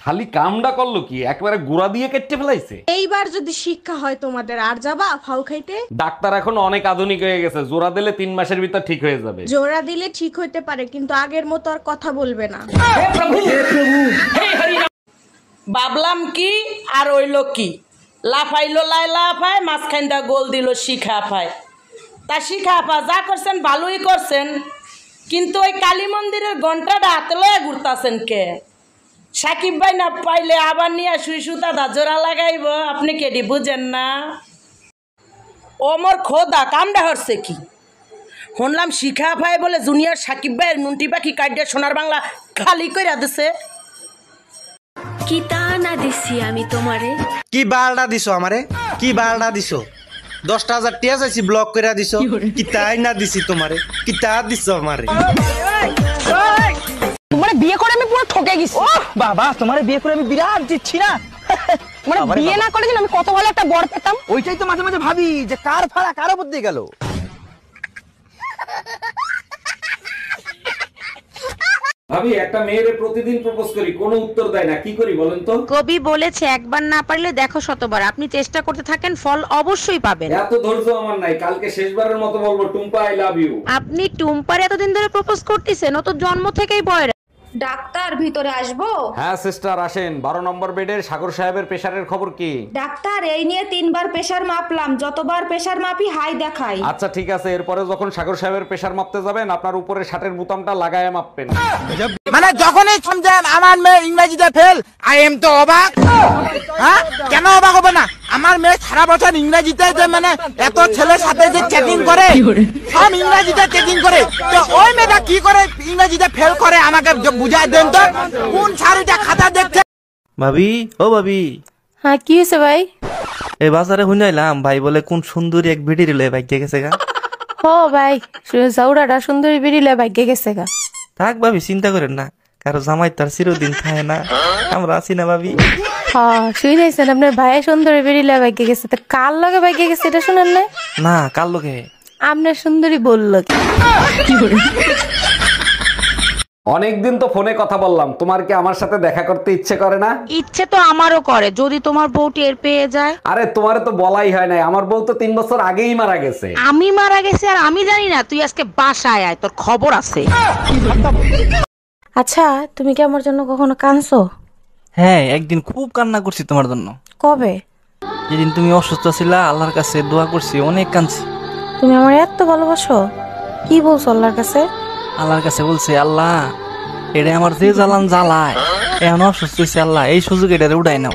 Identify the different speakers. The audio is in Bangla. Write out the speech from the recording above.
Speaker 1: শালি কামডা করলো কি, একবারে গুড়া দিয়ে কেটে ফেলাইছে।
Speaker 2: এইবার যদি শিক্ষা হয় তোমাদের, আর যাবা ফাউ খাইতে?
Speaker 1: ডাক্তার এখন অনেক আধুনিক হয়ে গেছে, জোড়া দিলে 3 মাসের ভিতর ঠিক হয়ে যাবে।
Speaker 2: জোড়া দিলে ঠিক হইতে পারে, কিন্তু আগের মতো আর কথা বলবে না।
Speaker 3: ভাবলাম কি আর ওইলো কি, লাফাইলো লাই লাফায়, মাঝখানটা গোল দিল শিখা পায়। তা শিখা পা যা করছেন ভালোই করছেন, কিন্তু ওই কালী মন্দিরের ঘন্টাটা হাতে লয়ে ঘুরতাছেন কে? সাকিব ভাই না পাইলে আবার নিয়ে শুই সুতা দা জোড়া লাগাইব, আপনি কেডি বুঝেন না? ও মোর খোদা কামডা হচ্ছে কি? শুনলাম শিখা পায় বলে জুনিয়র সাকিব ভাইয়ের নুনটি পাখি কাটিয়ে সোনার বাংলা খালি কইরা দিছে।
Speaker 4: কি তা না দিছি আমি তোমারে?
Speaker 5: কি বালটা দিছো আমারে? কি বালটা দিছো? 10,000 টিয়া চাইছি ব্লক করে দিছো। কি তাই না দিছি তোমারে? কি তা দিছো আমারে?
Speaker 6: তোমারে বিয়ে করে আমি পুরো ঠকে গেছি। ও বাবা, তোমারে বিয়ে করে আমি বিরাট জিতছি না। মানে বিয়ে না করে আমি কত ভালো একটা বর পেতাম।
Speaker 5: ওইটাই তো মাঝে মাঝে ভাবি যে কার ফাড়া কার উপর দিয়ে গেল।
Speaker 1: ভাবি, একটা মেয়েরে প্রতিদিন প্রপোজ করি, কোনো উত্তর দেয় না, কি করি বলেন তো?
Speaker 7: কবি বলেছে একবার না পারলে দেখো শতবার। আপনি চেষ্টা করতে থাকেন, ফল অবশ্যই পাবেন।
Speaker 1: এত ধৈর্য আমার নাই, কালকে শেষবারের মতো বলবো টুম্পা আই লাভ ইউ।
Speaker 7: আপনি টুম্পার এতদিন ধরে প্রপোজ করতেছেন, ও তো জন্ম থেকেই বয়।
Speaker 8: ডাক্তার, ভিতরে আসবো?
Speaker 1: হ্যাঁ সিস্টার আসেন। 12 নম্বর বেডের সাগর সাহেবের প্রেসারের খবর কি?
Speaker 8: ডাক্তার, এই নিয়ে 3 বার প্রেসার মাপলাম, যতবার প্রেসার মাপি হাই দেখাই।
Speaker 1: আচ্ছা ঠিক আছে, এরপরে যখন সাগর সাহেবের প্রেসার মাপতে যাবেন, আপনার উপরে শার্টের বোতামটা লাগায় মাপবেন।
Speaker 5: মানে যখনই শুনছেন আমার মেয়ে ইংরেজিতে ফেল, আই এম তো অবাক। হ্যাঁ, কেন অবাক হবে না? আমার মেয়ে সারা বছর ইংরেজিতে যে মানে এত ছেলের সাথে যে চ্যাটিং করে, সব ইংরেজিতে চ্যাটিং করে, তো ওই মেয়েটা কি করে ইংরেজিতে ফেল করে আমাকে বুঝাই দেন তো। কোন শাড়িটা খাতা দেখছে?
Speaker 9: ভাবি, ও ভাবি।
Speaker 7: হ্যাঁ কি হয়েছে ভাই?
Speaker 9: এই বাজারে শুনাইলাম ভাই বলে কোন সুন্দরী এক ভিডি রিলে ভাগ্যে গেছে গা।
Speaker 7: ও ভাই, জাউরাটা সুন্দরী বেরিলে ভাগ্যে গেছে গা।
Speaker 9: থাক ভাবি, চিন্তা করেন না, কারো জামাই তার চিরদিন খায় না, আমরা আছি না ভাবি।
Speaker 7: হ্যাঁ শুনেছেন আপনার ভাই সুন্দরী বেরিলে ভাগ্যে গেছে, তা কার লগে ভাগ্যে গেছে এটা শুনেন না?
Speaker 9: না, কার লোকে?
Speaker 7: আপনার সুন্দরী বললো কি?
Speaker 1: অনেকদিন তো ফোনে কথা বললাম, তোমার কি আমার সাথে দেখা করতে ইচ্ছে করে না?
Speaker 7: ইচ্ছে তো আমারও করে, যদি তোমার বউ টের পেয়ে যায়।
Speaker 1: আরে তোমারে তো বলাই হয় নাই, আমার বউ তো 3 বছর আগেই মারা গেছে।
Speaker 7: আমি মারা গেছি আর আমি জানি না? তুই আজকে বাসায় আয়, তোর খবর আছে। আচ্ছা, তুমি কি আমার জন্য কখনো কাঁদছো?
Speaker 9: হ্যাঁ, একদিন খুব কান্না করছি তোমার জন্য।
Speaker 7: কবে?
Speaker 9: যেদিন তুমি অসুস্থ ছিলা, আল্লাহর কাছে দোয়া করছি, অনেক কাঁদছি।
Speaker 7: তুমি আমার এত ভালোবাসো? কি বলছো আল্লাহর কাছে?
Speaker 9: আল্লাহর কাছে বলছে, আল্লাহ এটা আমার যে জ্বালান জ্বালায়, এখন অসুস্থ হয়েছে, আল্লাহ এই সুযোগ এটা উঠাই নাও।